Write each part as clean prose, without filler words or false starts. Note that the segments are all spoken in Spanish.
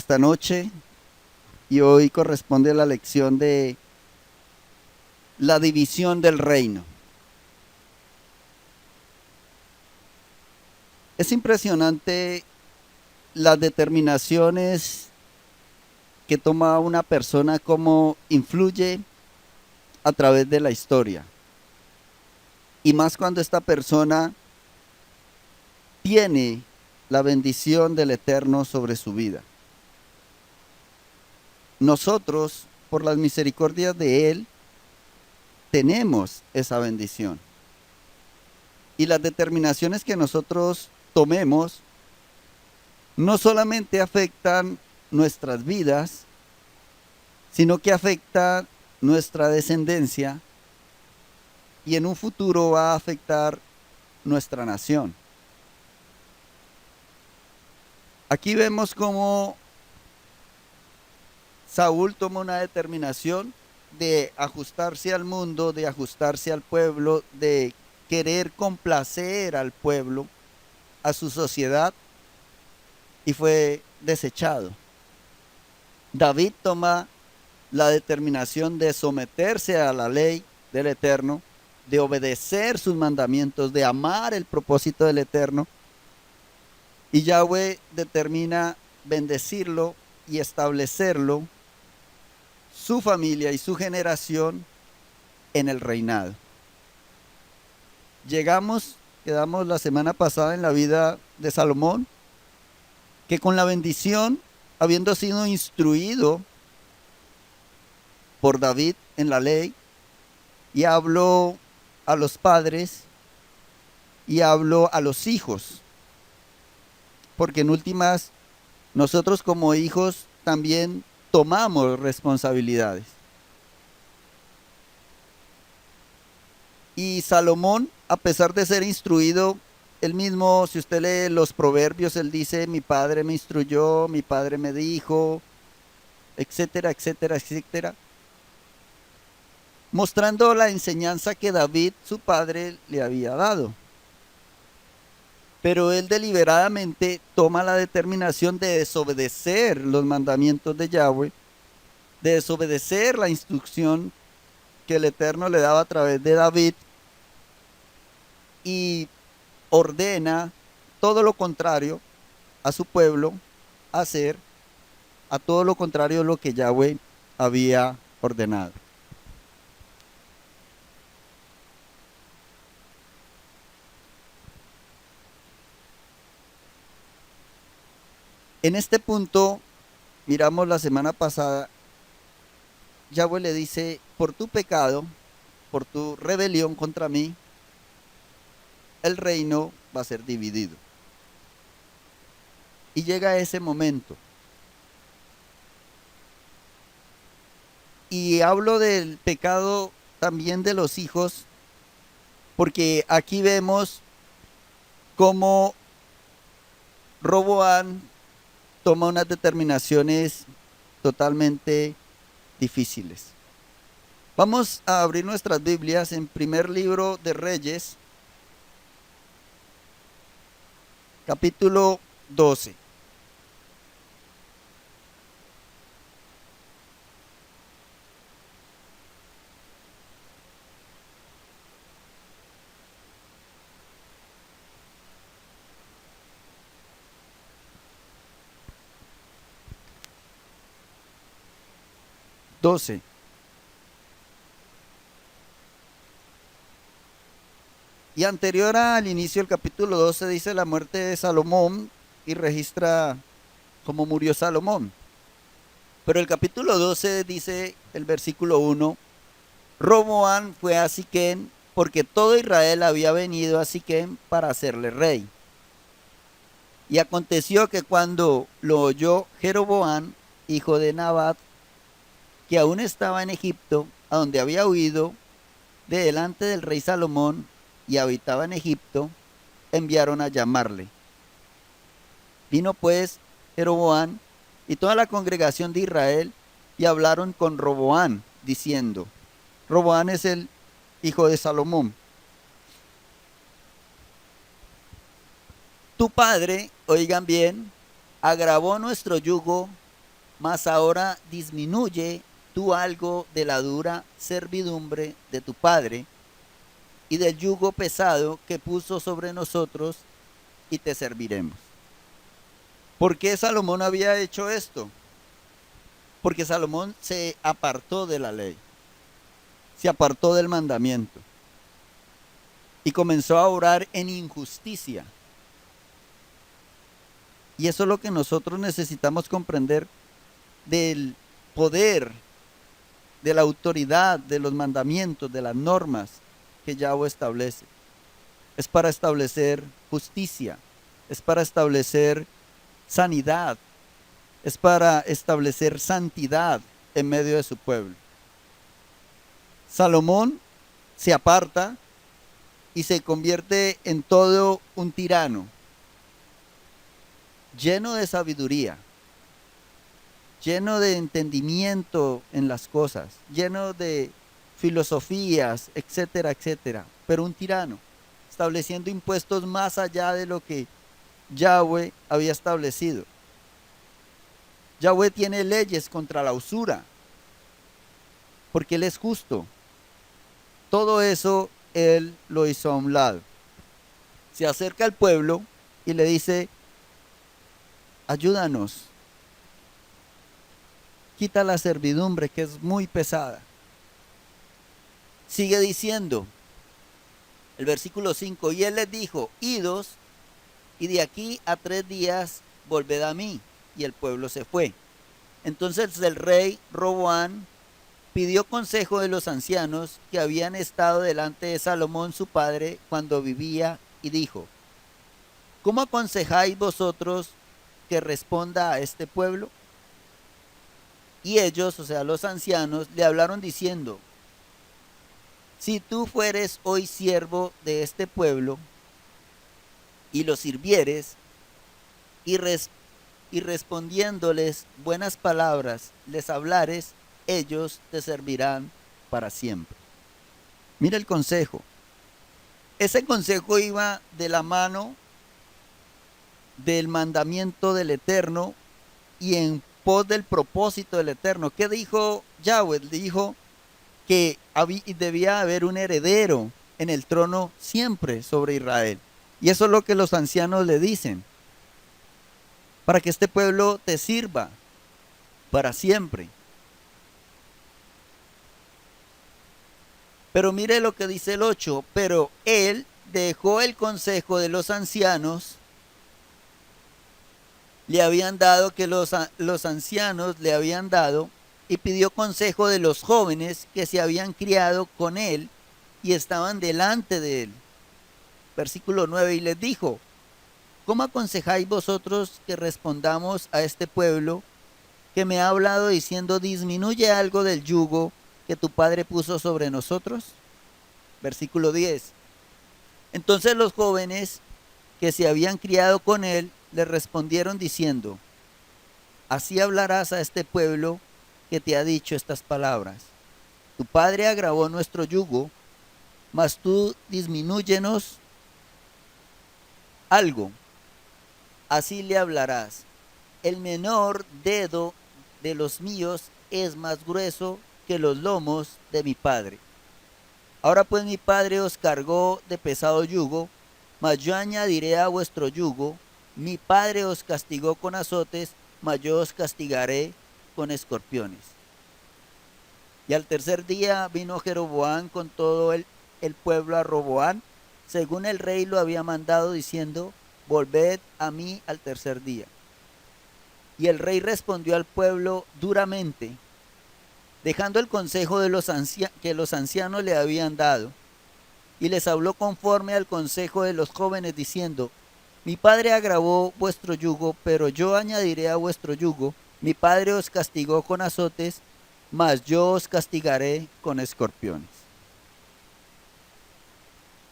esta noche y hoy corresponde la lección de la división del reino. Es impresionante las determinaciones que toma una persona, cómo influye a través de la historia. Y más cuando esta persona tiene la bendición del Eterno sobre su vida. Nosotros, por las misericordias de Él, tenemos esa bendición. Y las determinaciones que nosotros tomemos no solamente afectan nuestras vidas, sino que afectan nuestra descendencia y en un futuro va a afectar nuestra nación. Aquí vemos cómo Saúl toma una determinación de ajustarse al mundo, de ajustarse al pueblo, de querer complacer al pueblo, a su sociedad, y fue desechado. David toma la determinación de someterse a la ley del Eterno, de obedecer sus mandamientos, de amar el propósito del Eterno, y Yahweh determina bendecirlo y establecerlo, su familia y su generación en el reinado. Quedamos la semana pasada en la vida de Salomón, que con la bendición, habiendo sido instruido por David en la ley, y habló a los padres y habló a los hijos, porque en últimas nosotros como hijos también tomamos responsabilidades. Y Salomón, a pesar de ser instruido, él mismo, si usted lee los proverbios, él dice, mi padre me instruyó, mi padre me dijo, etcétera, etcétera, etcétera, mostrando la enseñanza que David, su padre, le había dado. Pero él deliberadamente toma la determinación de desobedecer los mandamientos de Yahweh, de desobedecer la instrucción que el Eterno le daba a través de David, y ordena todo lo contrario a su pueblo hacer, a todo lo contrario de lo que Yahweh había ordenado. En este punto, miramos la semana pasada, Yahweh le dice, por tu pecado, por tu rebelión contra mí, el reino va a ser dividido. Y llega ese momento. Y hablo del pecado también de los hijos, porque aquí vemos cómo Roboam toma unas determinaciones totalmente difíciles. Vamos a abrir nuestras Biblias en primer libro de Reyes, capítulo 12. Y anterior al inicio del capítulo 12 dice la muerte de Salomón y registra cómo murió Salomón. Pero el capítulo 12 dice el versículo 1, Roboam fue a Siquem porque todo Israel había venido a Siquem para hacerle rey. Y aconteció que cuando lo oyó Jeroboam, hijo de Nabat, que aún estaba en Egipto, a donde había huido de delante del rey Salomón y habitaba en Egipto, enviaron a llamarle. Vino pues Jeroboam y toda la congregación de Israel y hablaron con Roboam, diciendo, Roboam es el hijo de Salomón. Tu padre, oigan bien, agravó nuestro yugo Mas ahora disminuye tú algo de la dura servidumbre de tu padre y del yugo pesado que puso sobre nosotros y te serviremos. ¿Por qué Salomón había hecho esto? Porque Salomón se apartó de la ley, se apartó del mandamiento y comenzó a orar en injusticia. Y eso es lo que nosotros necesitamos comprender del poder, de la autoridad, de los mandamientos, de las normas que Yahweh establece. Es para establecer justicia, es para establecer sanidad, es para establecer santidad en medio de su pueblo. Salomón se aparta y se convierte en todo un tirano, lleno de sabiduría, lleno de entendimiento en las cosas, lleno de filosofías, etcétera, etcétera, pero un tirano, estableciendo impuestos más allá de lo que Yahweh había establecido. Yahweh tiene leyes contra la usura, porque Él es justo. Todo eso Él lo hizo a un lado. Se acerca al pueblo y le dice, ayúdanos, quita la servidumbre que es muy pesada. Sigue diciendo el versículo 5, y Él les dijo, idos, y de aquí a 3 días volved a mí. Y el pueblo se fue. Entonces el rey Roboam pidió consejo de los ancianos que habían estado delante de Salomón su padre cuando vivía y dijo, ¿cómo aconsejáis vosotros que responda a este pueblo? Y ellos, o sea, los ancianos, le hablaron diciendo, si tú fueres hoy siervo de este pueblo y lo sirvieres y respondiéndoles buenas palabras les hablares, ellos te servirán para siempre. Mira el consejo. Ese consejo iba de la mano del mandamiento del Eterno y en pos del propósito del Eterno. ¿Qué dijo Yahweh? Dijo que debía haber un heredero en el trono siempre sobre Israel. Y eso es lo que los ancianos le dicen. Para que este pueblo te sirva para siempre. Pero mire lo que dice el 8. Pero él dejó el consejo de los ancianos. Le habían dado que los ancianos le habían dado y pidió consejo de los jóvenes que se habían criado con él y estaban delante de él. Versículo 9, y les dijo, ¿cómo aconsejáis vosotros que respondamos a este pueblo que me ha hablado diciendo, disminuye algo del yugo que tu padre puso sobre nosotros? Versículo 10. Entonces los jóvenes que se habían criado con él le respondieron diciendo, así hablarás a este pueblo que te ha dicho estas palabras. Tu padre agravó nuestro yugo, mas tú disminúyenos algo. Así le hablarás. El menor dedo de los míos es más grueso que los lomos de mi padre. Ahora pues mi padre os cargó de pesado yugo, mas yo añadiré a vuestro yugo. Mi padre os castigó con azotes, mas yo os castigaré con escorpiones. Y al tercer día vino Jeroboam con todo el pueblo a Roboam, según el rey lo había mandado, diciendo, volved a mí al tercer día. Y el rey respondió al pueblo duramente, dejando el consejo de que los ancianos le habían dado, y les habló conforme al consejo de los jóvenes, diciendo, mi padre agravó vuestro yugo, pero yo añadiré a vuestro yugo. Mi padre os castigó con azotes, mas yo os castigaré con escorpiones.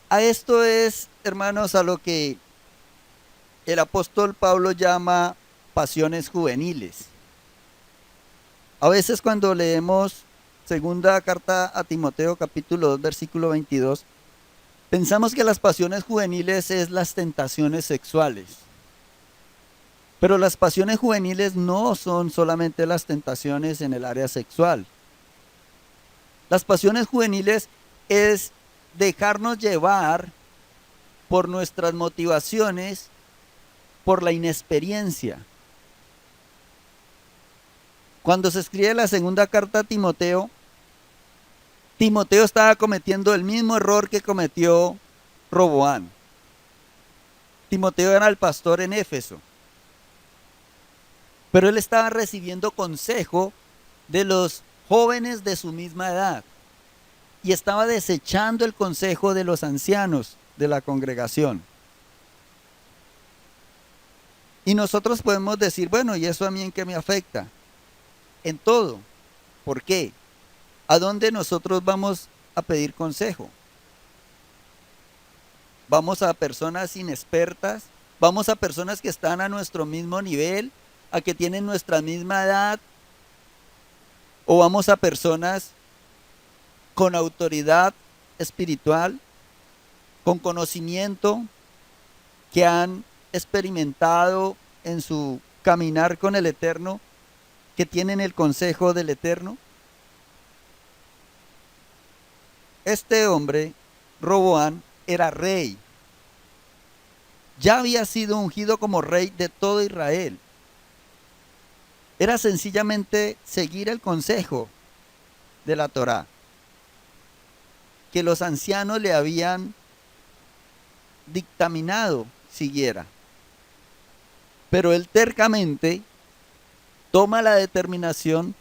A esto es, hermanos, a lo que el apóstol Pablo llama pasiones juveniles. A veces cuando leemos segunda carta a Timoteo capítulo 2 versículo 22, pensamos que las pasiones juveniles es las tentaciones sexuales. Pero las pasiones juveniles no son solamente las tentaciones en el área sexual. Las pasiones juveniles es dejarnos llevar por nuestras motivaciones, por la inexperiencia. Cuando se escribe la segunda carta a Timoteo, Timoteo estaba cometiendo el mismo error que cometió Roboán. Timoteo era el pastor en Éfeso, pero él estaba recibiendo consejo de los jóvenes de su misma edad y estaba desechando el consejo de los ancianos de la congregación. Y nosotros podemos decir, bueno, ¿y eso a mí en qué me afecta? En todo. ¿Por qué? ¿A dónde nosotros vamos a pedir consejo? ¿Vamos a personas inexpertas? ¿Vamos a personas que están a nuestro mismo nivel? ¿A que tienen nuestra misma edad? ¿O vamos a personas con autoridad espiritual, con conocimiento, que han experimentado en su caminar con el Eterno, que tienen el consejo del Eterno? Este hombre, Roboán, era rey. Ya había sido ungido como rey de todo Israel. Era sencillamente seguir el consejo de la Torá, que los ancianos le habían dictaminado siguiera. Pero él tercamente toma la determinación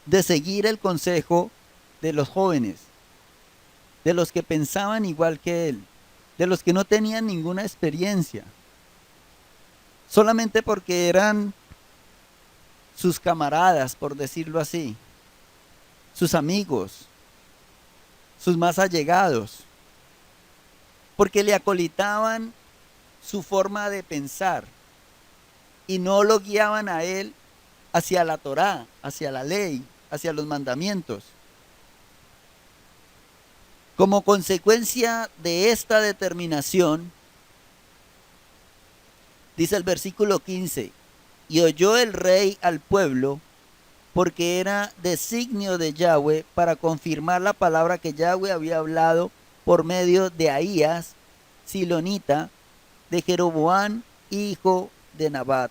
de seguir el consejo de los jóvenes, de los que pensaban igual que él, de los que no tenían ninguna experiencia, solamente porque eran sus camaradas, por decirlo así, sus amigos, sus más allegados, porque le acolitaban su forma de pensar y no lo guiaban a él hacia la Torá, hacia la ley, hacia los mandamientos. Como consecuencia de esta determinación, dice el versículo 15, y oyó el rey al pueblo, porque era designio de Yahweh para confirmar la palabra que Yahweh había hablado por medio de Ahías, silonita, de Jeroboam, hijo de Nabat.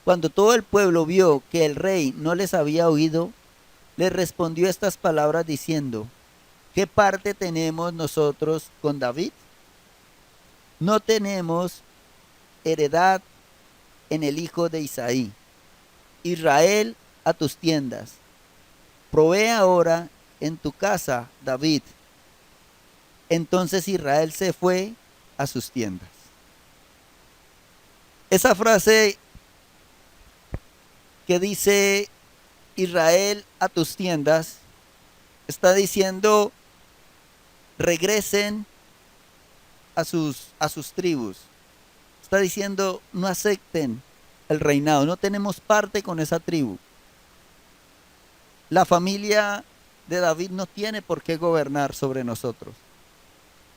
Cuando todo el pueblo vio que el rey no les había oído, le respondió estas palabras diciendo, ¿qué parte tenemos nosotros con David? No tenemos heredad en el hijo de Isaí. Israel, a tus tiendas. Provee ahora en tu casa, David. Entonces Israel se fue a sus tiendas. Esa frase que dice Israel a tus tiendas, está diciendo regresen a sus tribus. Está diciendo no acepten el reinado, no tenemos parte con esa tribu. La familia de David no tiene por qué gobernar sobre nosotros.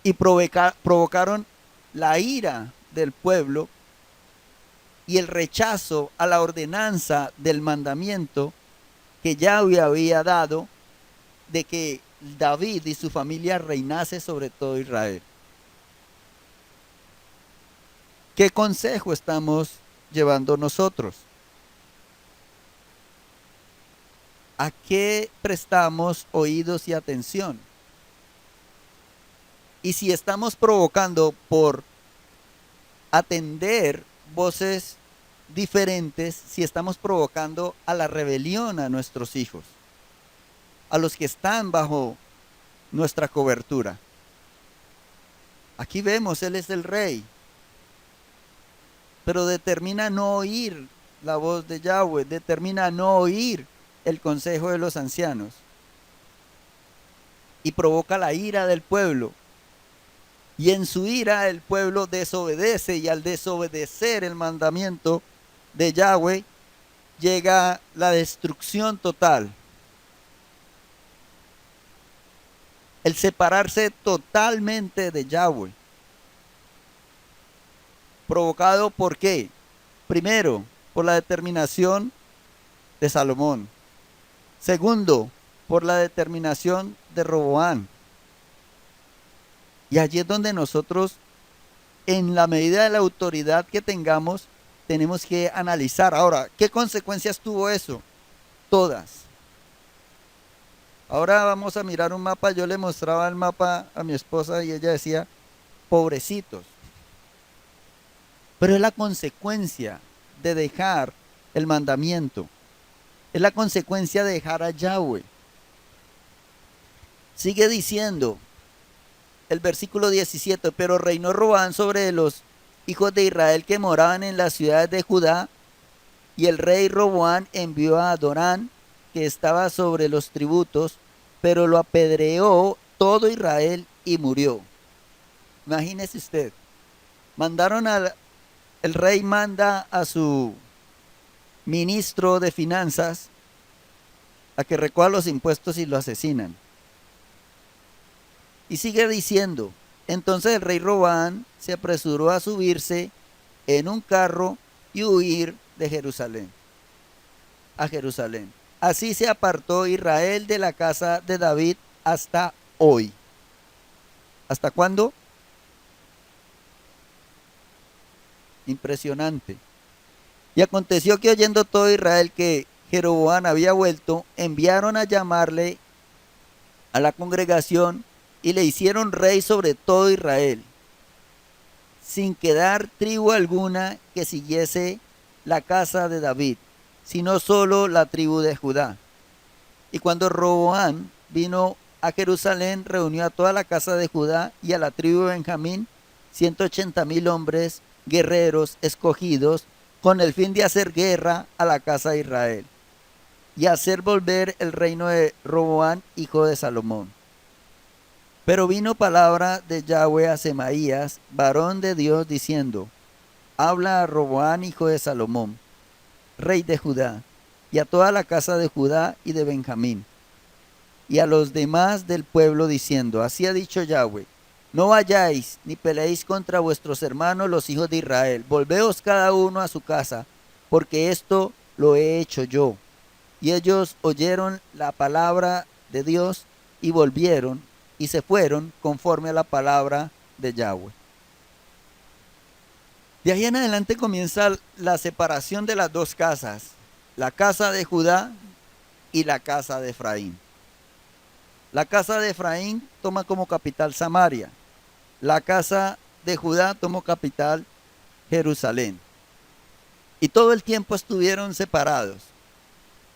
Y provocaron la ira del pueblo y el rechazo a la ordenanza del mandamiento que Yahweh había dado de que David y su familia reinase sobre todo Israel. ¿Qué consejo estamos llevando nosotros? ¿A qué prestamos oídos y atención? Y si estamos provocando por atender voces diferentes, si estamos provocando a la rebelión a nuestros hijos, a los que están bajo nuestra cobertura. Aquí vemos, él es el rey, pero determina no oír la voz de Yahweh, determina no oír el consejo de los ancianos y provoca la ira del pueblo. Y en su ira el pueblo desobedece, y al desobedecer el mandamiento de Yahweh llega la destrucción total. El separarse totalmente de Yahweh. ¿Provocado por qué? Primero, por la determinación de Salomón. Segundo, por la determinación de Roboán. Y allí es donde nosotros, en la medida de la autoridad que tengamos, tenemos que analizar. Ahora, ¿qué consecuencias tuvo eso? Todas. Ahora vamos a mirar un mapa. Yo le mostraba el mapa a mi esposa y ella decía, pobrecitos. Pero es la consecuencia de dejar el mandamiento. Es la consecuencia de dejar a Yahweh. Sigue diciendo el versículo 17, pero reinó Roboam sobre los hijos de Israel que moraban en las ciudades de Judá, y el rey Roboam envió a Adorán, que estaba sobre los tributos, pero lo apedreó todo Israel y murió. Imagínese usted, el rey manda a su ministro de finanzas a que recoja los impuestos y lo asesinan. Y sigue diciendo, entonces el rey Roboam se apresuró a subirse en un carro y huir de Jerusalén, a Jerusalén. Así se apartó Israel de la casa de David hasta hoy. ¿Hasta cuándo? Impresionante. Y aconteció que oyendo todo Israel que Jeroboam había vuelto, enviaron a llamarle a la congregación y le hicieron rey sobre todo Israel, sin quedar tribu alguna que siguiese la casa de David, sino solo la tribu de Judá. Y cuando Roboam vino a Jerusalén, reunió a toda la casa de Judá y a la tribu de Benjamín, 180,000 hombres, guerreros, escogidos, con el fin de hacer guerra a la casa de Israel, y hacer volver el reino de Roboam, hijo de Salomón. Pero vino palabra de Yahweh a Semaías, varón de Dios, diciendo, habla a Roboam, hijo de Salomón, rey de Judá, y a toda la casa de Judá y de Benjamín, y a los demás del pueblo, diciendo, así ha dicho Yahweh, no vayáis ni peleéis contra vuestros hermanos los hijos de Israel, volveos cada uno a su casa, porque esto lo he hecho yo. Y ellos oyeron la palabra de Dios y volvieron y se fueron conforme a la palabra de Yahweh. De ahí en adelante comienza la separación de las dos casas, la casa de Judá y la casa de Efraín. La casa de Efraín toma como capital Samaria. La casa de Judá tomó capital Jerusalén. Y todo el tiempo estuvieron separados.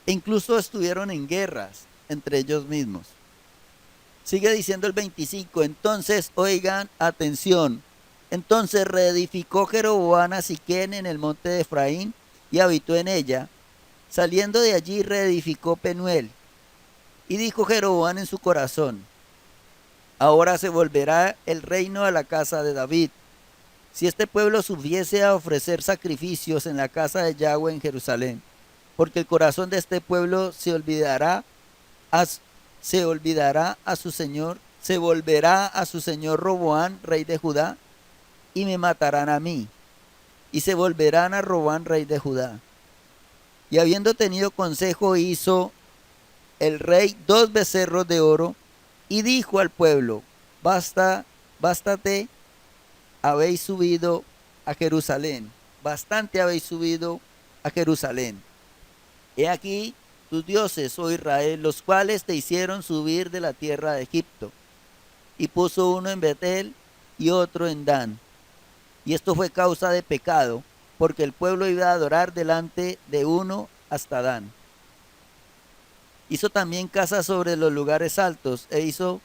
E incluso estuvieron en guerras entre ellos mismos. Sigue diciendo el 25, entonces oigan, atención. Entonces reedificó Jeroboam a Siquén en el monte de Efraín y habitó en ella. Saliendo de allí reedificó Penuel. Y dijo Jeroboam en su corazón, ahora se volverá el reino a la casa de David. Si este pueblo subiese a ofrecer sacrificios en la casa de Yahweh en Jerusalén, porque el corazón de este pueblo se volverá a su señor Roboam, rey de Judá, y me matarán a mí, y se volverán a Roboam, rey de Judá. Y habiendo tenido consejo, hizo el rey 2 becerros de oro, y dijo al pueblo, bástate, habéis subido a Jerusalén, bastante habéis subido a Jerusalén. He aquí tus dioses, oh Israel, los cuales te hicieron subir de la tierra de Egipto. Y puso uno en Betel y otro en Dan. Y esto fue causa de pecado, porque el pueblo iba a adorar delante de uno hasta Dan. Hizo también casas sobre los lugares altos, e hizo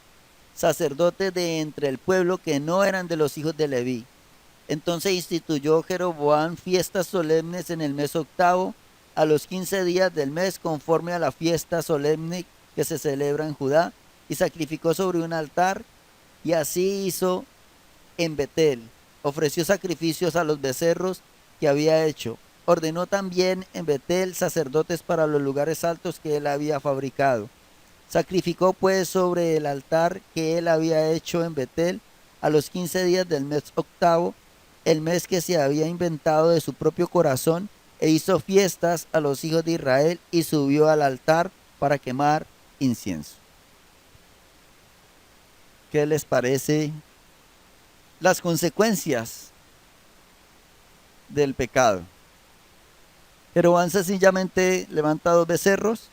sacerdotes de entre el pueblo que no eran de los hijos de Leví. Entonces instituyó Jeroboam fiestas solemnes en el mes octavo, a los 15 días del mes, conforme a la fiesta solemne que se celebra en Judá, y sacrificó sobre un altar, y así hizo en Betel. Ofreció sacrificios a los becerros que había hecho. Ordenó también en Betel sacerdotes para los lugares altos que él había fabricado. Sacrificó pues sobre el altar que él había hecho en Betel a los 15 días del mes octavo, el mes que se había inventado de su propio corazón, e hizo fiestas a los hijos de Israel y subió al altar para quemar incienso. ¿Qué les parece las consecuencias del pecado? Jeroboam sencillamente levanta 2 becerros,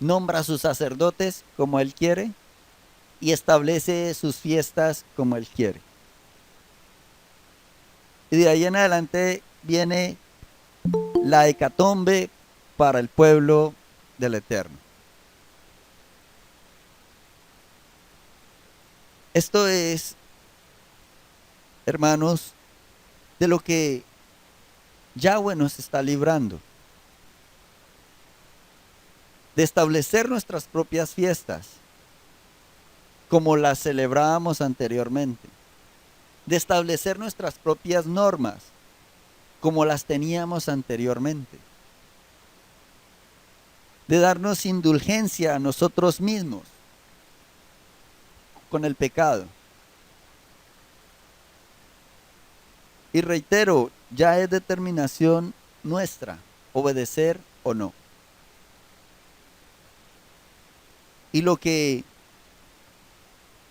nombra a sus sacerdotes como él quiere y establece sus fiestas como él quiere. Y de ahí en adelante viene la hecatombe para el pueblo del Eterno. Esto es, hermanos, de lo que Yahweh nos está librando. De establecer nuestras propias fiestas, como las celebrábamos anteriormente. De establecer nuestras propias normas, como las teníamos anteriormente. De darnos indulgencia a nosotros mismos con el pecado. Y reitero, ya es determinación nuestra obedecer o no. Y lo que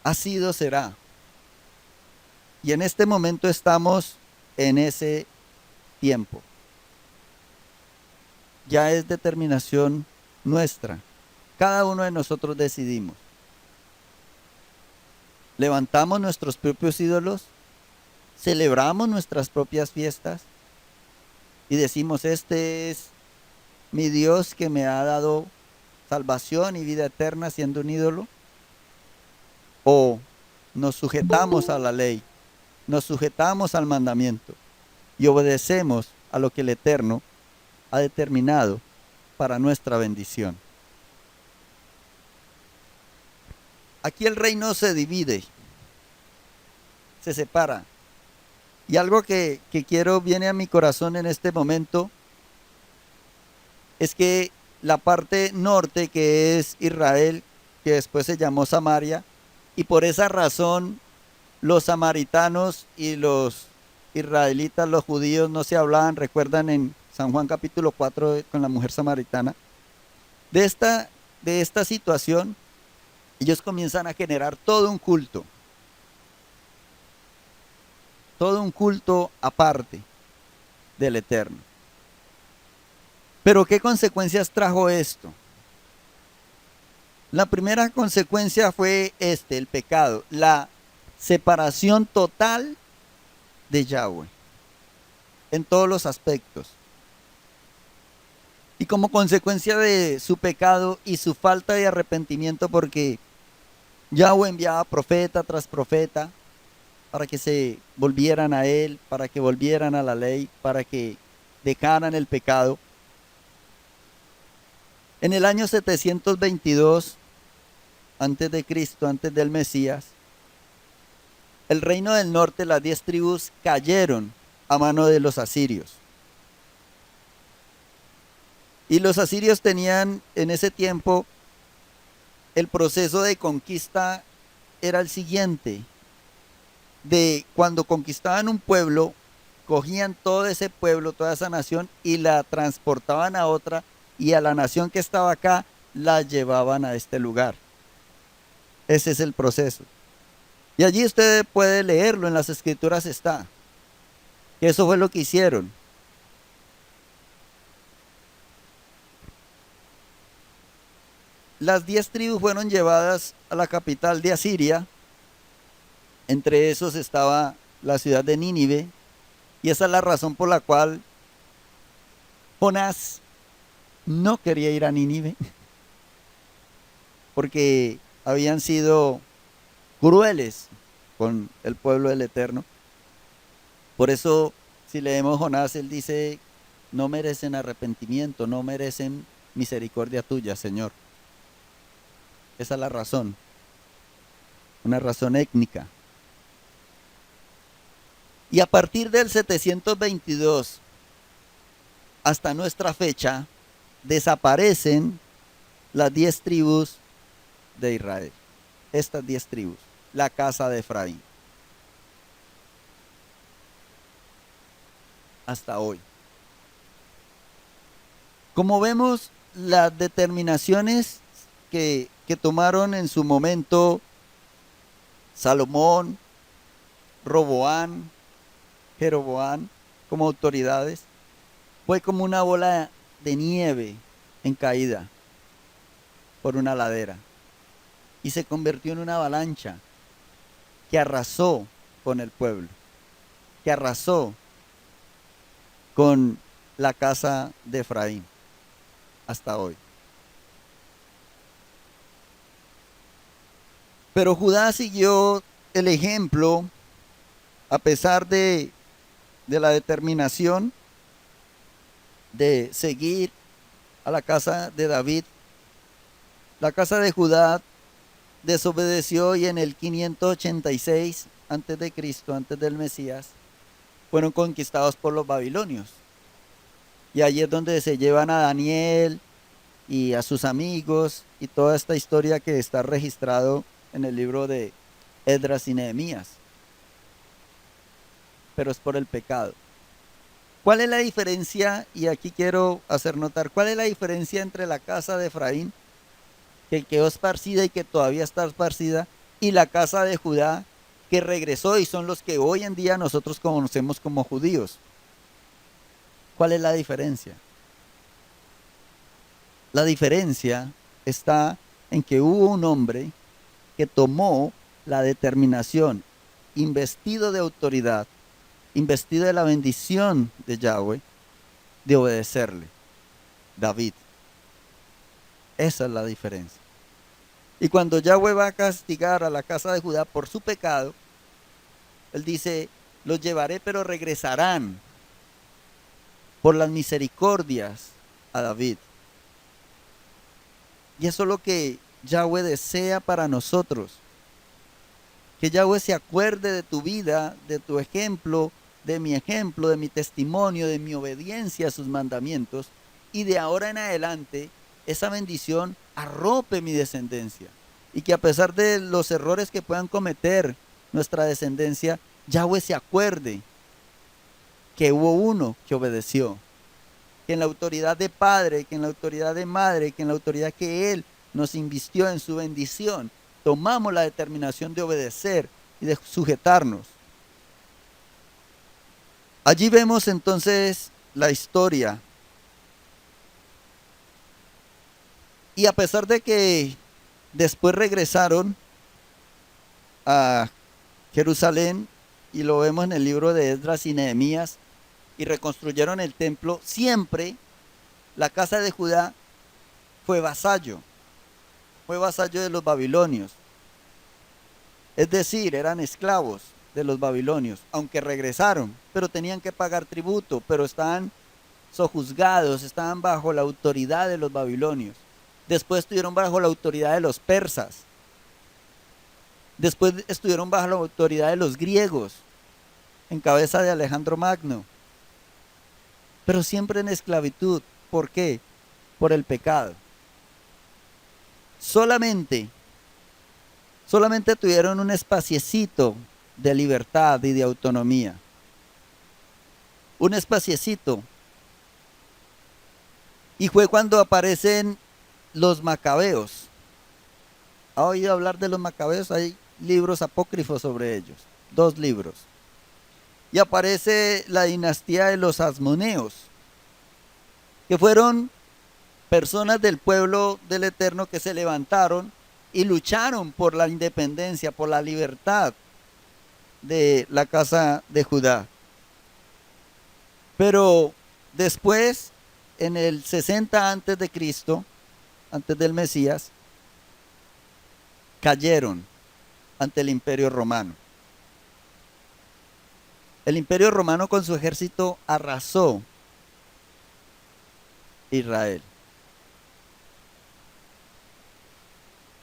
ha sido será. Y en este momento estamos en ese tiempo. Ya es determinación nuestra. Cada uno de nosotros decidimos. Levantamos nuestros propios ídolos, celebramos nuestras propias fiestas y decimos, este es mi Dios que me ha dado salvación y vida eterna siendo un ídolo. O nos sujetamos a la ley, nos sujetamos al mandamiento y obedecemos a lo que el Eterno ha determinado para nuestra bendición. Aquí el reino se divide, se separa. Y algo que viene a mi corazón en este momento es que la parte norte, que es Israel, que después se llamó Samaria, y por esa razón los samaritanos y los israelitas, los judíos, no se hablaban. Recuerdan en San Juan capítulo 4 con la mujer samaritana. De esta situación, ellos comienzan a generar todo un culto aparte del Eterno. Pero ¿qué consecuencias trajo esto? La primera consecuencia fue el pecado, la separación total de Yahweh en todos los aspectos. Y como consecuencia de su pecado y su falta de arrepentimiento, porque Yahweh enviaba profeta tras profeta para que se volvieran a él, para que volvieran a la ley, para que dejaran el pecado. En el año 722 antes de Cristo, antes del Mesías, el reino del norte, las 10 tribus cayeron a mano de los asirios. Y los asirios tenían en ese tiempo, el proceso de conquista era el siguiente: de cuando conquistaban un pueblo, cogían todo ese pueblo, toda esa nación, y la transportaban a otra, y a la nación que estaba acá la llevaban a este lugar. Ese es el proceso. Y allí usted puede leerlo, en las escrituras está. Que eso fue lo que hicieron. Las 10 tribus fueron llevadas a la capital de Asiria. Entre esos estaba la ciudad de Nínive. Y esa es la razón por la cual Jonás no quería ir a Nínive. Porque habían sido crueles con el pueblo del Eterno. Por eso, si leemos Jonás, él dice, no merecen arrepentimiento, no merecen misericordia tuya, Señor. Esa es la razón, una razón étnica. Y a partir del 722 hasta nuestra fecha, desaparecen las 10 tribus de Israel. Estas 10 tribus, la casa de Efraín. hasta hoy. Como vemos, las determinaciones que tomaron en su momento Salomón, Roboán, Jeroboán como autoridades, fue como una bola de nieve en caída por una ladera y se convirtió en una avalancha que arrasó con el pueblo, que arrasó con la casa de Efraín hasta hoy. Pero Judá siguió el ejemplo a pesar de la determinación de seguir a la casa de David. La casa de Judá desobedeció y en el 586 antes de Cristo, antes del Mesías, fueron conquistados por los babilonios. Y allí es donde se llevan a Daniel y a sus amigos y toda esta historia que está registrado en el libro de Esdras y Nehemías. Pero es por el pecado. ¿Cuál es la diferencia? Y aquí quiero hacer notar, ¿cuál es la diferencia entre la casa de Efraín, que quedó esparcida y que todavía está esparcida, y la casa de Judá, que regresó y son los que hoy en día nosotros conocemos como judíos? ¿Cuál es la diferencia? La diferencia está en que hubo un hombre que tomó la determinación, investido de autoridad, investido de la bendición de Yahweh, de obedecerle. David. Esa es la diferencia. Y cuando Yahweh va a castigar a la casa de Judá por su pecado, él dice, los llevaré pero regresarán por las misericordias a David. Y eso es lo que Yahweh desea para nosotros. Que Yahweh se acuerde de tu vida, de tu ejemplo, de mi testimonio, de mi obediencia a sus mandamientos. Y de ahora en adelante, esa bendición arrope mi descendencia. Y que a pesar de los errores que puedan cometer nuestra descendencia, Yahweh se acuerde que hubo uno que obedeció. Que en la autoridad de padre, que en la autoridad de madre, que en la autoridad que Él nos invistió en su bendición, tomamos la determinación de obedecer y de sujetarnos. Allí vemos entonces la historia. Y a pesar de que después regresaron a Jerusalén, y lo vemos en el libro de Esdras y Nehemías, y reconstruyeron el templo, siempre la casa de Judá fue vasallo de los babilonios. Es decir, eran esclavos de los babilonios, aunque regresaron, pero tenían que pagar tributo, pero estaban sojuzgados, estaban bajo la autoridad de los babilonios. Después estuvieron bajo la autoridad de los persas. Después estuvieron bajo la autoridad de los griegos, en cabeza de Alejandro Magno. Pero siempre en esclavitud. ¿Por qué? Por el pecado. Solamente tuvieron un espaciecito de libertad y de autonomía. Un espaciecito. Y fue cuando aparecen los macabeos. ¿Ha oído hablar de los macabeos? Hay libros apócrifos sobre ellos. 2 libros. Y aparece la dinastía de los asmoneos, que fueron personas del pueblo del Eterno que se levantaron y lucharon por la independencia, por la libertad de la casa de Judá. Pero después, en el 60 antes de Cristo, antes del Mesías, cayeron ante el Imperio Romano. El Imperio Romano con su ejército arrasó Israel.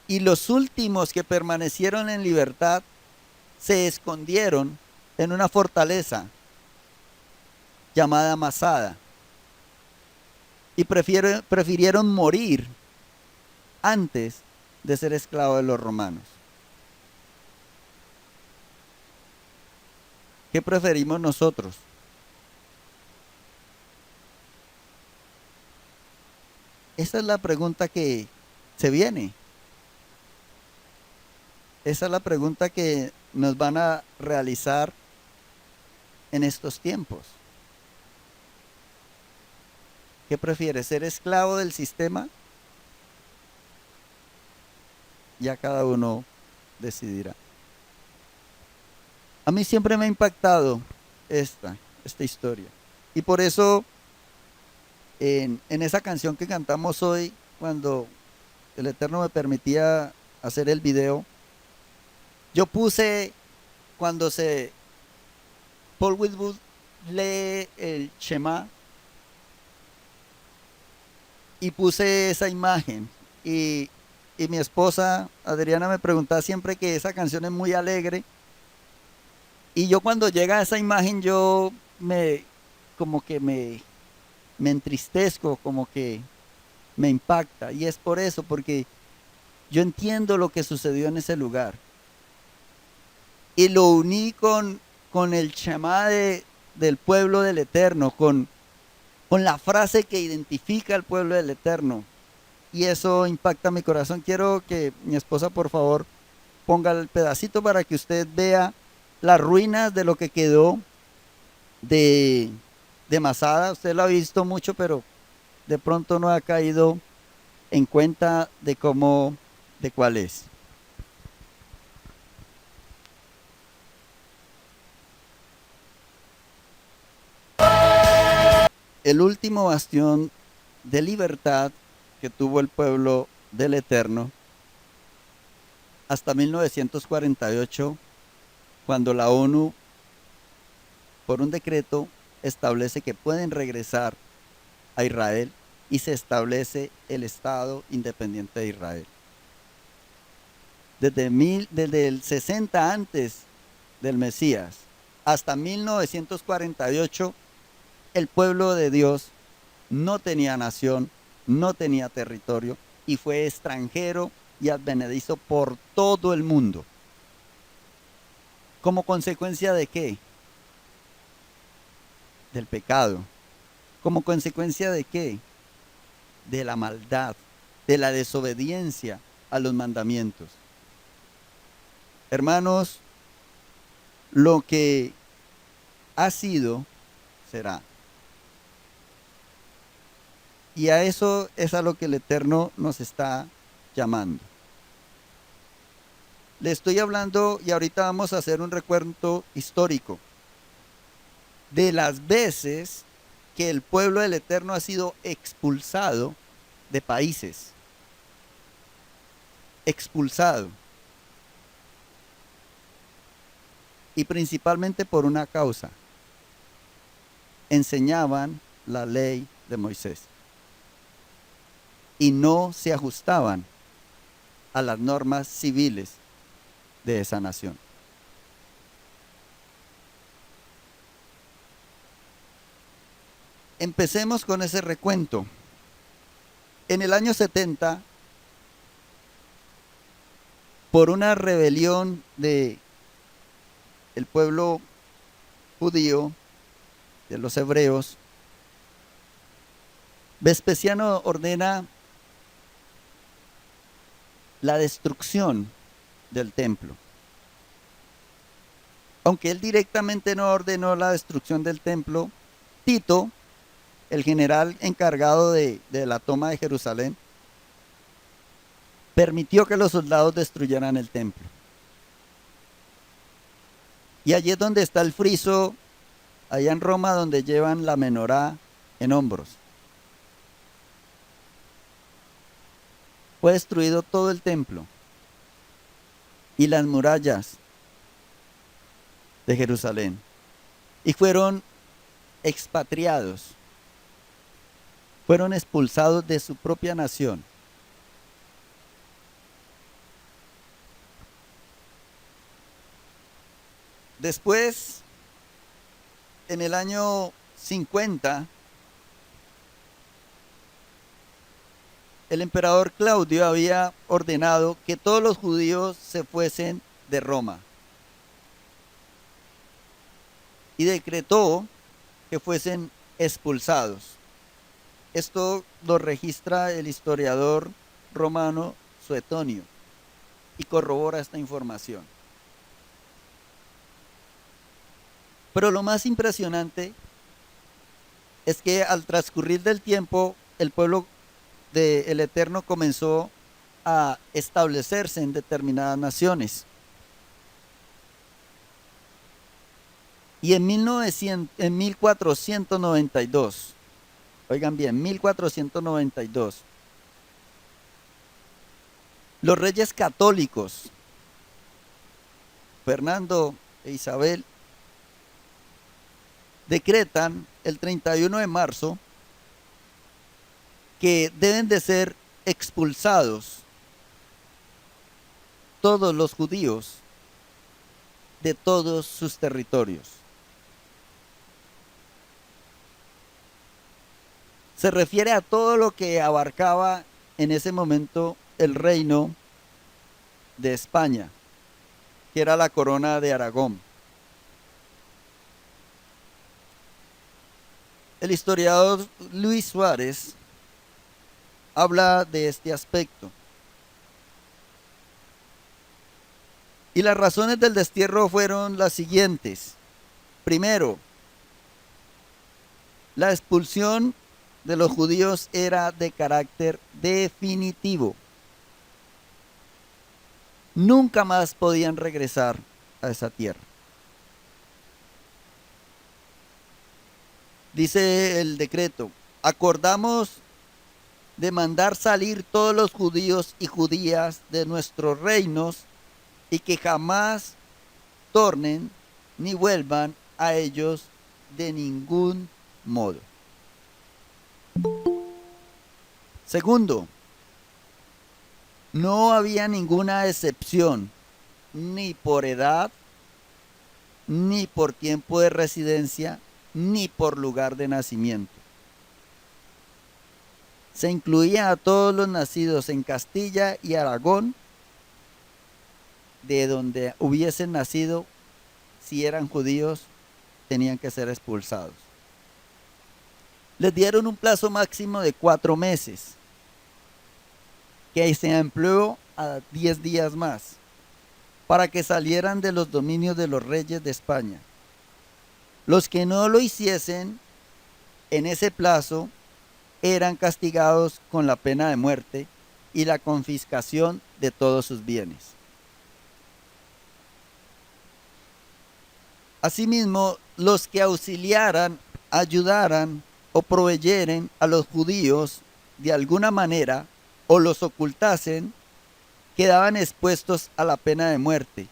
Y los últimos que permanecieron en libertad se escondieron en una fortaleza llamada Masada. Y prefirieron morir antes de ser esclavos de los romanos. ¿Qué preferimos nosotros? Esa es la pregunta que se viene. Esa es la pregunta que nos van a realizar en estos tiempos. ¿Qué prefieres? ¿Ser esclavo del sistema? Ya cada uno decidirá. A mí siempre me ha impactado esta historia. Y por eso en esa canción que cantamos hoy, cuando el Eterno me permitía hacer el video, yo puse cuando Paul Whitwood lee el Shema y puse esa imagen. Y mi esposa Adriana me preguntaba siempre que esa canción es muy alegre. Y yo cuando llega a esa imagen yo como que me entristezco, como que me impacta. Y es por eso, porque yo entiendo lo que sucedió en ese lugar. Y lo uní con el Shema del pueblo del Eterno, con la frase que identifica al pueblo del Eterno. Y eso impacta mi corazón. Quiero que mi esposa, por favor, ponga el pedacito para que usted vea las ruinas de lo que quedó de, de Masada. Usted lo ha visto mucho, pero de pronto no ha caído en cuenta de cuál es. El último bastión de libertad que tuvo el pueblo del Eterno hasta 1948, cuando la ONU, por un decreto, establece que pueden regresar a Israel y se establece el Estado independiente de Israel. Desde el 60 antes del Mesías hasta 1948, el pueblo de Dios no tenía nación, no tenía territorio y fue extranjero y advenedizo por todo el mundo. ¿Como consecuencia de qué? Del pecado. ¿Como consecuencia de qué? De la maldad, de la desobediencia a los mandamientos. Hermanos, lo que ha sido, será. Y a eso es a lo que el Eterno nos está llamando. Le estoy hablando y ahorita vamos a hacer un recuento histórico de las veces que el pueblo del Eterno ha sido expulsado de países. Expulsado. Y principalmente por una causa. Enseñaban la ley de Moisés. Y no se ajustaban a las normas civiles de esa nación. Empecemos con ese recuento. En el año 70, por una rebelión del pueblo judío, de los hebreos, Vespasiano ordena la destrucción del templo. Aunque él directamente no ordenó la destrucción del templo, Tito, el general encargado de la toma de Jerusalén, permitió que los soldados destruyeran el templo. Y allí es donde está el friso, allá en Roma, donde llevan la menorá en hombros. Fue destruido todo el templo y las murallas de Jerusalén. Y fueron expatriados, fueron expulsados de su propia nación. Después, en el año 50, el emperador Claudio había ordenado que todos los judíos se fuesen de Roma y decretó que fuesen expulsados. Esto lo registra el historiador romano Suetonio y corrobora esta información. Pero lo más impresionante es que al transcurrir del tiempo, el pueblo del Eterno comenzó a establecerse en determinadas naciones. Y en 1492, oigan bien, 1492, los reyes católicos, Fernando e Isabel, decretan el 31 de marzo que deben de ser expulsados todos los judíos de todos sus territorios. Se refiere a todo lo que abarcaba en ese momento el reino de España, que era la corona de Aragón. El historiador Luis Suárez habla de este aspecto. Y las razones del destierro fueron las siguientes. Primero, la expulsión de los judíos era de carácter definitivo. Nunca más podían regresar a esa tierra. Dice el decreto, acordamos de mandar salir todos los judíos y judías de nuestros reinos y que jamás tornen ni vuelvan a ellos de ningún modo. Segundo, no había ninguna excepción, ni por edad, ni por tiempo de residencia, ni por lugar de nacimiento. Se incluía a todos los nacidos en Castilla y Aragón, de donde hubiesen nacido, si eran judíos, tenían que ser expulsados. Les dieron un plazo máximo de 4 meses, que se amplió a 10 días más, para que salieran de los dominios de los reyes de España. Los que no lo hiciesen en ese plazo eran castigados con la pena de muerte y la confiscación de todos sus bienes. Asimismo, los que auxiliaran, ayudaran o proveyeren a los judíos de alguna manera o los ocultasen, quedaban expuestos a la pena de muerte.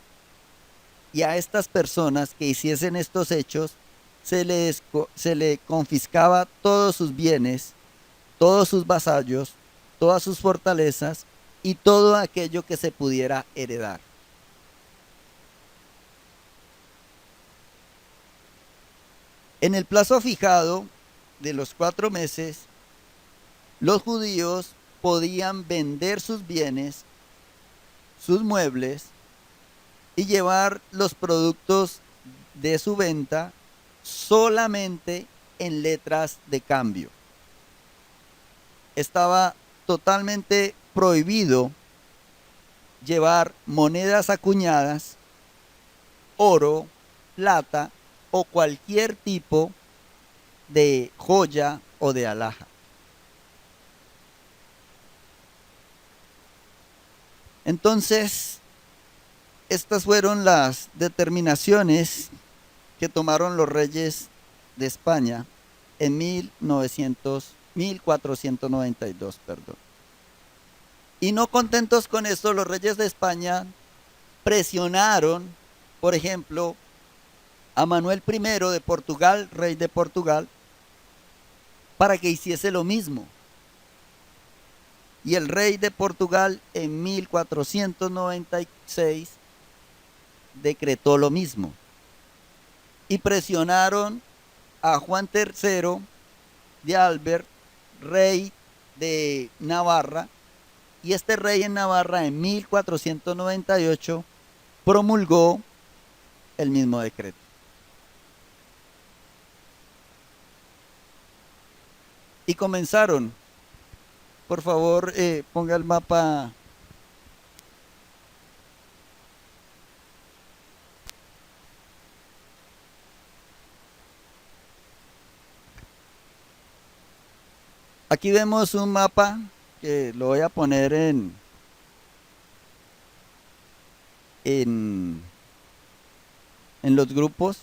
Y a estas personas que hiciesen estos hechos, se le confiscaba todos sus bienes, todos sus vasallos, todas sus fortalezas y todo aquello que se pudiera heredar. En el plazo fijado de los 4 meses, los judíos podían vender sus bienes, sus muebles y llevar los productos de su venta solamente en letras de cambio. Estaba totalmente prohibido llevar monedas acuñadas, oro, plata o cualquier tipo de joya o de alhaja. Entonces, estas fueron las determinaciones que tomaron los reyes de España en 1492. Y no contentos con esto, los reyes de España presionaron, por ejemplo, a Manuel I de Portugal, rey de Portugal, para que hiciese lo mismo. Y el rey de Portugal en 1496 decretó lo mismo. Y presionaron a Juan III de Albert, rey de Navarra, y este rey en Navarra en 1498 promulgó el mismo decreto. Y comenzaron. Por favor, ponga el mapa. Aquí vemos un mapa que lo voy a poner en, en los grupos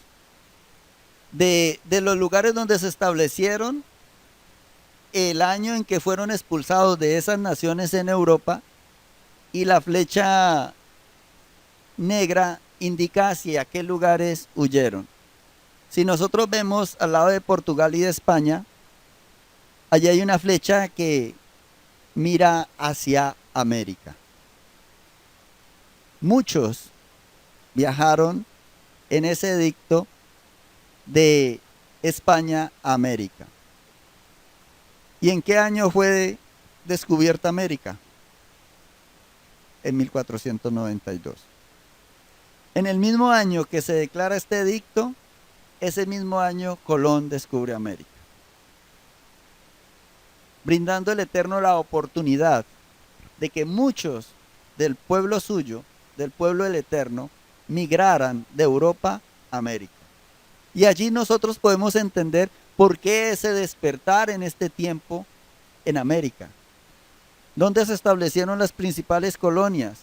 de los lugares donde se establecieron, el año en que fueron expulsados de esas naciones en Europa, y la flecha negra indica hacia qué lugares huyeron. Si nosotros vemos al lado de Portugal y de España, allí hay una flecha que mira hacia América. Muchos viajaron en ese edicto de España a América. ¿Y en qué año fue descubierta América? En 1492. En el mismo año que se declara este edicto, ese mismo año Colón descubre América, brindando al Eterno la oportunidad de que muchos del pueblo suyo, del pueblo del Eterno, migraran de Europa a América. Y allí nosotros podemos entender por qué ese despertar en este tiempo en América. ¿Dónde se establecieron las principales colonias?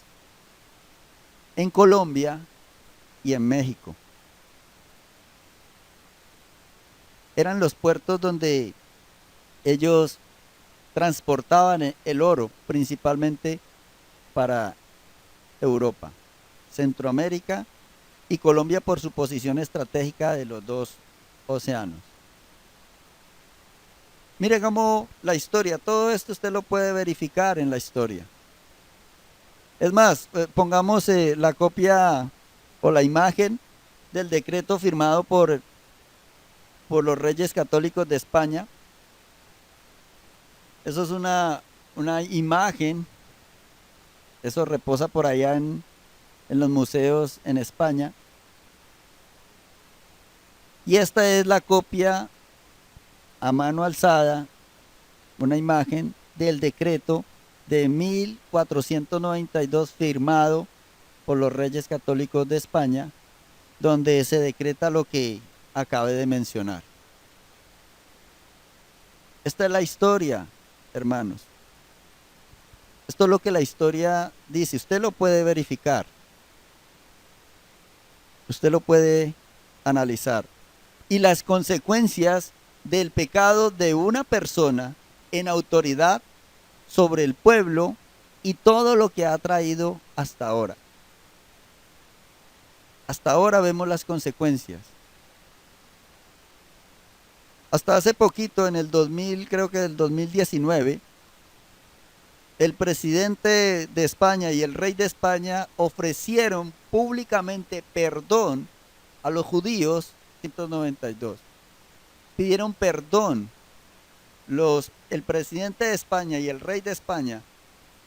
En Colombia y en México. Eran los puertos donde ellos transportaban el oro, principalmente para Europa, Centroamérica y Colombia, por su posición estratégica de los dos océanos. Mire cómo la historia, todo esto usted lo puede verificar en la historia. Es más, pongamos la copia o la imagen del decreto firmado por los Reyes Católicos de España. Eso es una imagen, eso reposa por allá en los museos en España. Y esta es la copia a mano alzada, una imagen del decreto de 1492 firmado por los Reyes Católicos de España, donde se decreta lo que acabé de mencionar. Esta es la historia, hermanos. Esto es lo que la historia dice. Usted lo puede verificar. Usted lo puede analizar. Y las consecuencias del pecado de una persona en autoridad sobre el pueblo y todo lo que ha traído hasta ahora. Hasta ahora vemos las consecuencias. Hasta hace poquito, en el 2000, creo que del 2019, el presidente de España y el rey de España ofrecieron públicamente perdón a los judíos. 192. Pidieron perdón el presidente de España y el rey de España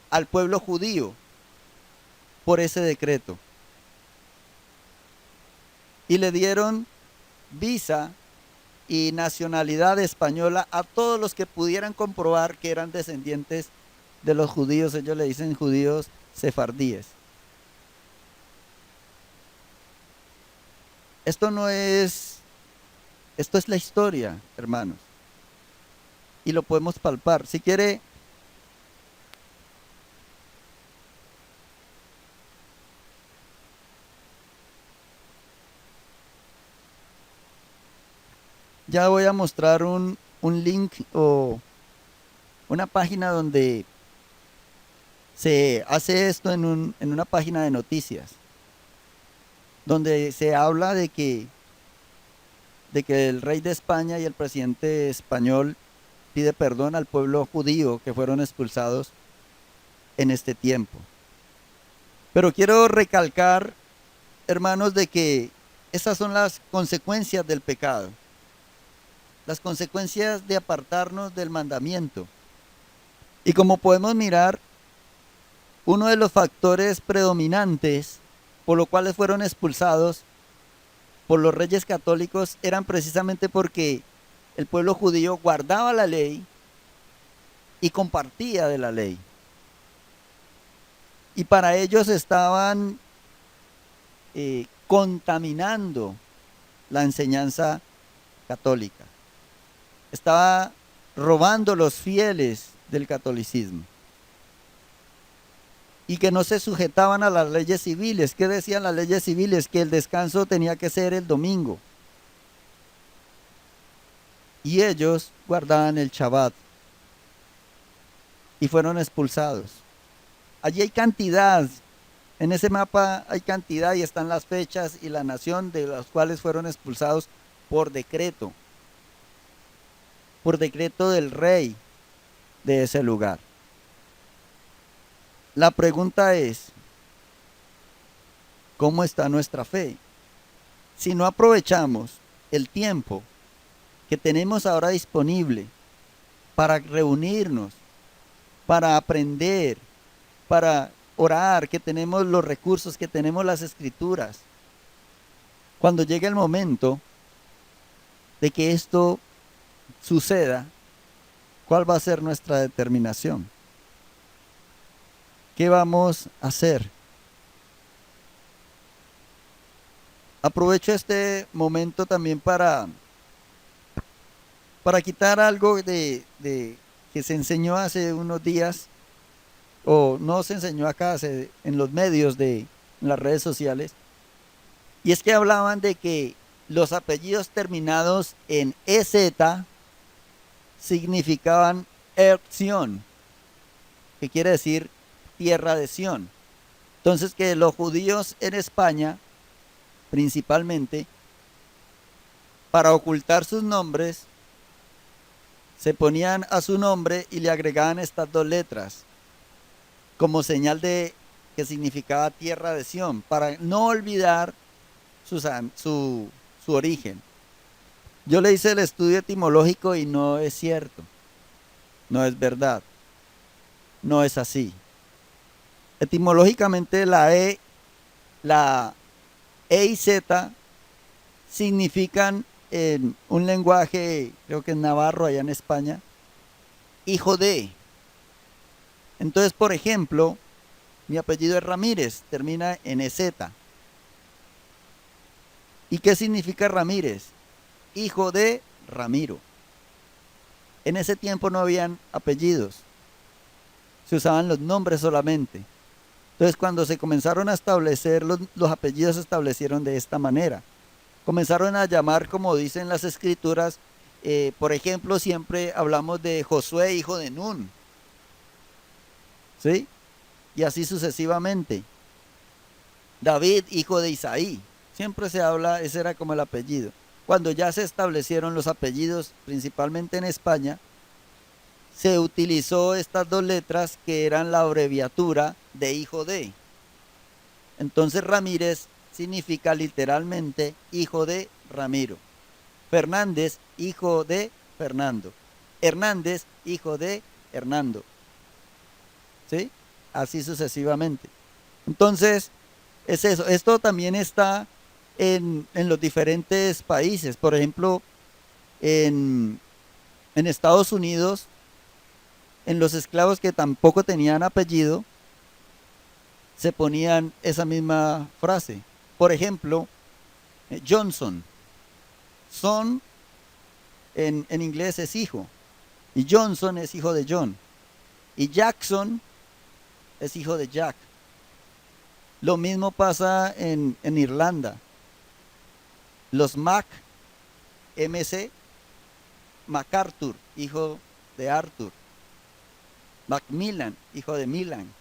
al pueblo judío por ese decreto. Y le dieron visa y nacionalidad española a todos los que pudieran comprobar que eran descendientes de los judíos. Ellos le dicen judíos sefardíes. Esto es la historia, hermanos. Y lo podemos palpar. Si quiere, ya voy a mostrar un link o una página donde se hace esto en una página de noticias, donde se habla de que el rey de España y el presidente español pide perdón al pueblo judío que fueron expulsados en este tiempo. Pero quiero recalcar, hermanos, de que esas son las consecuencias del pecado, las consecuencias de apartarnos del mandamiento. Y como podemos mirar, uno de los factores predominantes por los cuales fueron expulsados por los reyes católicos eran precisamente porque el pueblo judío guardaba la ley y compartía de la ley. Y para ellos estaban contaminando la enseñanza católica. Estaba robando los fieles del catolicismo. Y que no se sujetaban a las leyes civiles. ¿Qué decían las leyes civiles? Que el descanso tenía que ser el domingo. Y ellos guardaban el Shabbat. Y fueron expulsados. Allí hay cantidad, en ese mapa hay cantidad y están las fechas y la nación de las cuales fueron expulsados por decreto del rey de ese lugar. La pregunta es, ¿cómo está nuestra fe? Si no aprovechamos el tiempo que tenemos ahora disponible para reunirnos, para aprender, para orar, que tenemos los recursos, que tenemos las escrituras, cuando llegue el momento de que esto suceda, ¿cuál va a ser nuestra determinación? ¿Qué vamos a hacer? Aprovecho este momento también para quitar algo de que se enseñó hace unos días, o no se enseñó acá, en los medios en las redes sociales, y es que hablaban de que los apellidos terminados en EZ significaban Sion, que quiere decir tierra de Sión. Entonces que los judíos en España, principalmente, para ocultar sus nombres, se ponían a su nombre y le agregaban estas dos letras, como señal de que significaba tierra de Sión, para no olvidar su origen. Yo le hice el estudio etimológico y no es cierto, no es verdad, no es así. Etimológicamente la E y Z significan en un lenguaje, creo que es navarro allá en España, hijo de. Entonces, por ejemplo, mi apellido es Ramírez, termina en EZ. ¿Y qué significa Ramírez? Hijo de Ramiro. En ese tiempo no habían apellidos, se usaban los nombres solamente. Entonces, cuando se comenzaron a establecer, los apellidos se establecieron de esta manera. Comenzaron a llamar, como dicen las escrituras, por ejemplo, siempre hablamos de Josué, hijo de Nun, ¿sí? Y así sucesivamente. David, hijo de Isaí. Siempre se habla, ese era como el apellido. Cuando ya se establecieron los apellidos, principalmente en España, se utilizó estas dos letras que eran la abreviatura de hijo de. Entonces Ramírez significa literalmente hijo de Ramiro. Fernández, hijo de Fernando. Hernández, hijo de Hernando. ¿Sí? Así sucesivamente. Entonces, es eso. Esto también está en los diferentes países. Por ejemplo, en Estados Unidos, en los esclavos que tampoco tenían apellido, se ponían esa misma frase. Por ejemplo, Johnson. Son en inglés es hijo. Y Johnson es hijo de John. Y Jackson es hijo de Jack. Lo mismo pasa en Irlanda. Los Mac, MC, MacArthur, hijo de Arthur. Macmillan, hijo de Milan.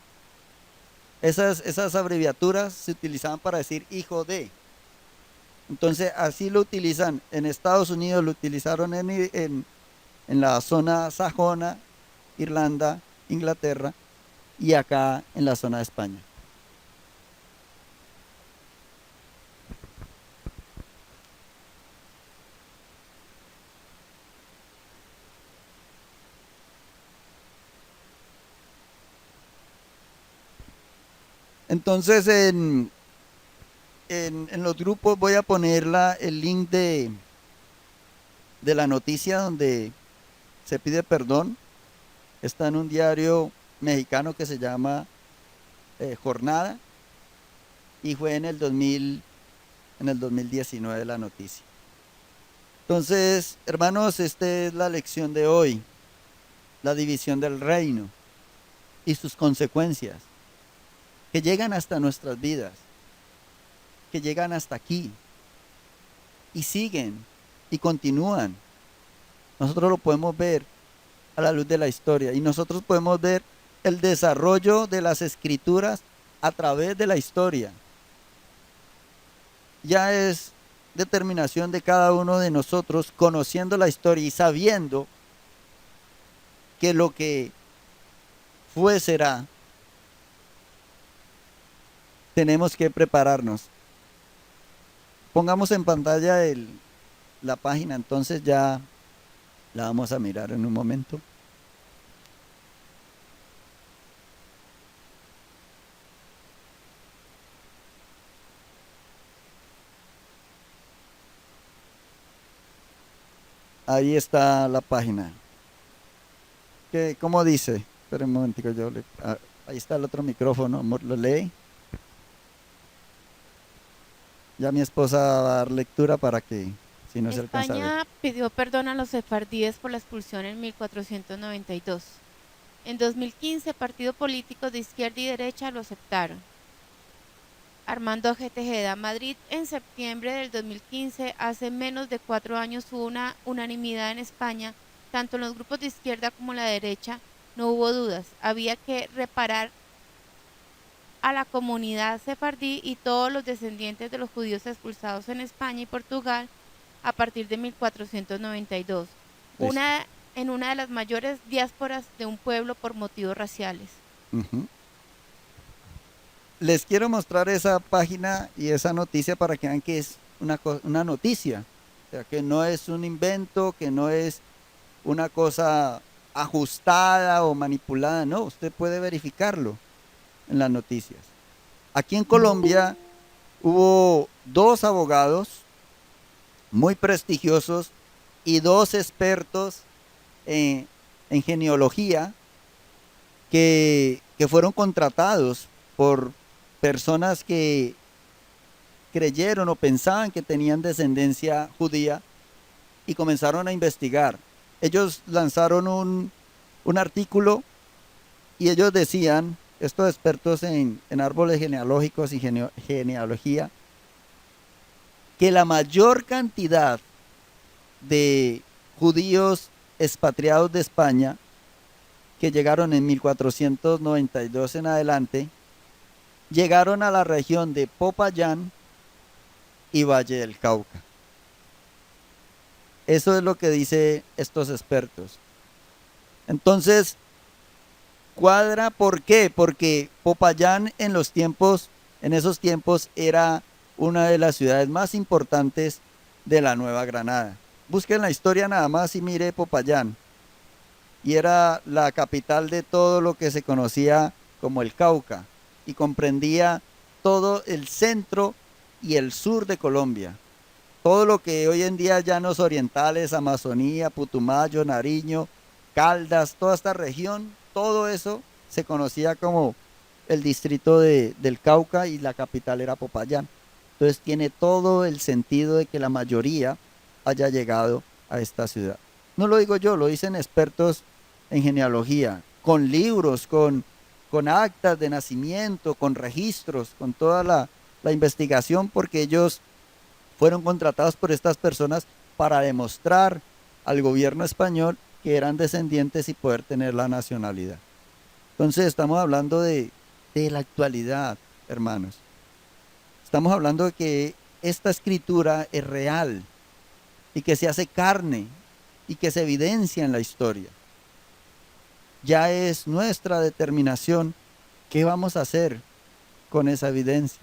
Esas abreviaturas se utilizaban para decir hijo de. Entonces así lo utilizan en Estados Unidos, lo utilizaron en la zona sajona, Irlanda, Inglaterra, y acá en la zona de España. Entonces en los grupos voy a poner el link de la noticia donde se pide perdón Está en un diario mexicano que se llama Jornada y fue en el 2019 la noticia. Entonces, hermanos, esta es la lección de hoy, la división del reino y sus consecuencias, que llegan hasta nuestras vidas, que llegan hasta aquí y siguen y continúan. Nosotros lo podemos ver a la luz de la historia y nosotros podemos ver el desarrollo de las escrituras a través de la historia. Ya es determinación de cada uno de nosotros, conociendo la historia y sabiendo que lo que fue será. Tenemos que prepararnos. Pongamos en pantalla la página, entonces ya la vamos a mirar en un momento. Ahí está la página. ¿Cómo dice? Espera un momentico, ahí está el otro micrófono, amor, ¿lo lee? Ya mi esposa va a dar lectura para que, si no se alcanza a ver. España pidió perdón a los sefardíes por la expulsión en 1492. En 2015, partidos políticos de izquierda y derecha lo aceptaron. Armando G. Tejeda, Madrid en septiembre del 2015, hace menos de 4 años hubo una unanimidad en España, tanto en los grupos de izquierda como la derecha, no hubo dudas, había que reparar a la comunidad sefardí y todos los descendientes de los judíos expulsados en España y Portugal a partir de 1492, Listo. en una de las mayores diásporas de un pueblo por motivos raciales. Uh-huh. Les quiero mostrar esa página y esa noticia para que vean que es una noticia. O sea, que no es un invento, que no es una cosa ajustada o manipulada. No, usted puede verificarlo en las noticias. Aquí en Colombia hubo 2 abogados muy prestigiosos y 2 expertos en genealogía que fueron contratados por personas que creyeron o pensaban que tenían descendencia judía y comenzaron a investigar. Ellos lanzaron un artículo y ellos decían, estos expertos en árboles genealógicos y genealogía, que la mayor cantidad de judíos expatriados de España que llegaron en 1492 en adelante, llegaron a la región de Popayán y Valle del Cauca. Eso es lo que dicen estos expertos. Entonces, cuadra, ¿por qué? Porque Popayán en esos tiempos era una de las ciudades más importantes de la Nueva Granada. Busquen la historia nada más y mire Popayán. Y era la capital de todo lo que se conocía como el Cauca y comprendía todo el centro y el sur de Colombia. Todo lo que hoy en día llanos orientales, Amazonía, Putumayo, Nariño, Caldas, toda esta región, todo eso se conocía como el distrito del Cauca y la capital era Popayán. Entonces tiene todo el sentido de que la mayoría haya llegado a esta ciudad. No lo digo yo, lo dicen expertos en genealogía, con libros, con actas de nacimiento, con registros, con toda la investigación, porque ellos fueron contratados por estas personas para demostrar al gobierno español que eran descendientes y poder tener la nacionalidad. Entonces estamos hablando de la actualidad, hermanos. Estamos hablando de que esta escritura es real y que se hace carne y que se evidencia en la historia. Ya es nuestra determinación qué vamos a hacer con esa evidencia.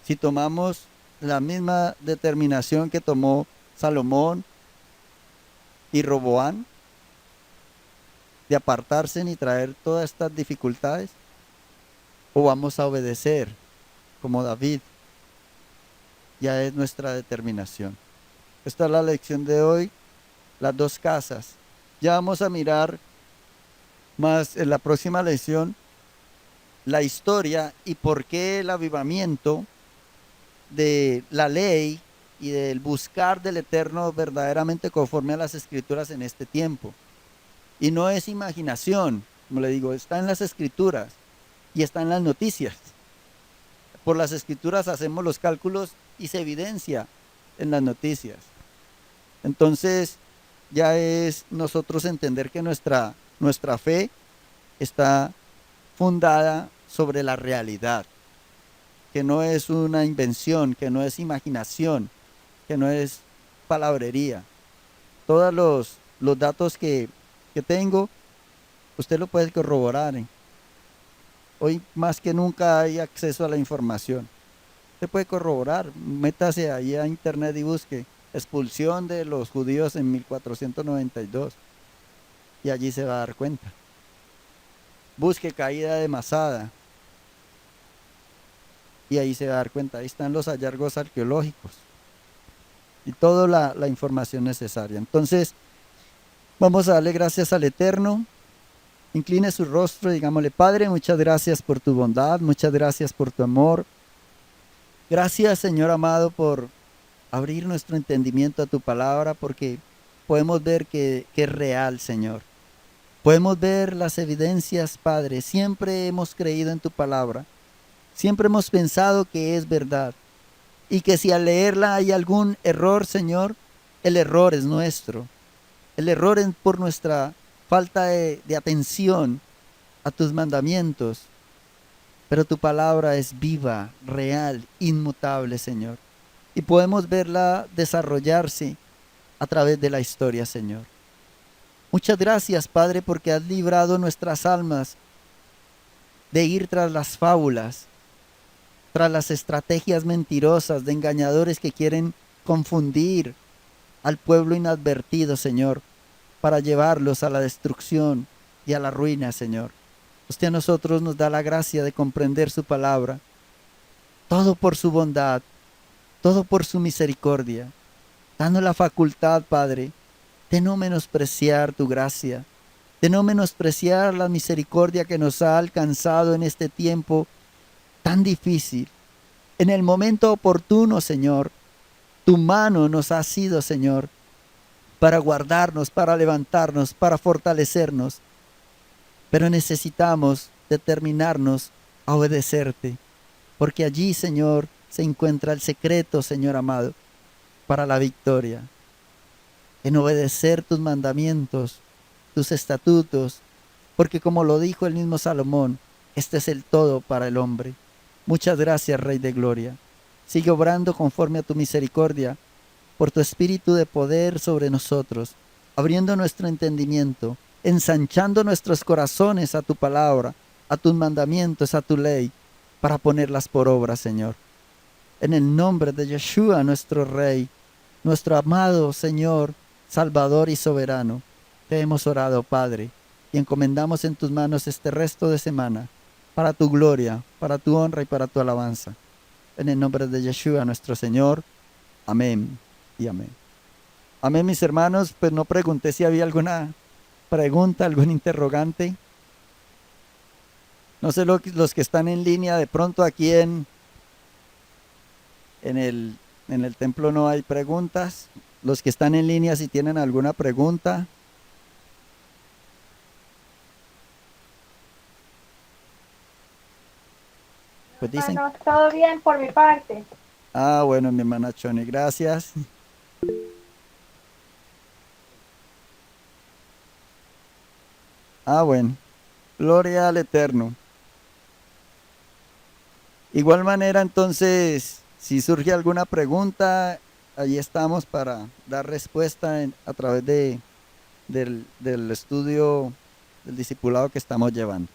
Si tomamos la misma determinación que tomó Salomón y Roboán, de apartarse y traer todas estas dificultades, o vamos a obedecer como David. Ya es nuestra determinación. Esta es la lección de hoy, las 2 casas. Ya vamos a mirar más en la próxima lección la historia y por qué el avivamiento de la ley y del buscar del Eterno verdaderamente conforme a las Escrituras en este tiempo. Y no es imaginación, como le digo, está en las Escrituras y está en las noticias. Por las Escrituras hacemos los cálculos y se evidencia en las noticias. Entonces ya es nosotros entender que nuestra fe está fundada sobre la realidad, que no es una invención, que no es imaginación, que no es palabrería. Todos los datos que tengo, usted lo puede corroborar. Hoy más que nunca hay acceso a la información. Usted puede corroborar, métase ahí a internet y busque expulsión de los judíos en 1492 y allí se va a dar cuenta. Busque caída de Masada y ahí se va a dar cuenta. Ahí están los hallazgos arqueológicos y toda la información necesaria. Entonces, vamos a darle gracias al Eterno. Incline su rostro y digámosle: Padre, muchas gracias por tu bondad, muchas gracias por tu amor. Gracias, Señor amado, por abrir nuestro entendimiento a tu palabra, porque podemos ver que es real, Señor. Podemos ver las evidencias, Padre. Siempre hemos creído en tu palabra. Siempre hemos pensado que es verdad. Y que si al leerla hay algún error, Señor, el error es nuestro. El error es por nuestra falta de atención a tus mandamientos. Pero tu palabra es viva, real, inmutable, Señor. Y podemos verla desarrollarse a través de la historia, Señor. Muchas gracias, Padre, porque has librado nuestras almas de ir tras las fábulas, tras las estrategias mentirosas de engañadores que quieren confundir al pueblo inadvertido, Señor, para llevarlos a la destrucción y a la ruina, Señor. Usted a nosotros nos da la gracia de comprender su palabra, todo por su bondad, todo por su misericordia, dando la facultad, Padre, de no menospreciar tu gracia, de no menospreciar la misericordia que nos ha alcanzado en este tiempo tan difícil. En el momento oportuno, Señor, tu mano nos ha sido, Señor, para guardarnos, para levantarnos, para fortalecernos. Pero necesitamos determinarnos a obedecerte, porque allí, Señor, se encuentra el secreto, Señor amado, para la victoria. En obedecer tus mandamientos, tus estatutos, porque como lo dijo el mismo Salomón, este es el todo para el hombre. Muchas gracias, Rey de Gloria. Sigue obrando conforme a tu misericordia, por tu espíritu de poder sobre nosotros, abriendo nuestro entendimiento, ensanchando nuestros corazones a tu palabra, a tus mandamientos, a tu ley, para ponerlas por obra, Señor. En el nombre de Yeshua, nuestro Rey, nuestro amado Señor, Salvador y Soberano, te hemos orado, Padre, y encomendamos en tus manos este resto de semana, para tu gloria, para tu honra y para tu alabanza. En el nombre de Yeshua, nuestro Señor. Amén y amén. Amén, mis hermanos. Pues no pregunté si había alguna pregunta, algún interrogante. No sé los que están en línea, de pronto aquí en el templo no hay preguntas. Los que están en línea, si tienen alguna pregunta. Pues dicen. Bueno, todo bien por mi parte. Ah, bueno, mi hermana Choni, gracias. Ah, bueno. Gloria al Eterno. Igual manera, entonces, si surge alguna pregunta, allí estamos para dar respuesta a través del estudio del discipulado que estamos llevando.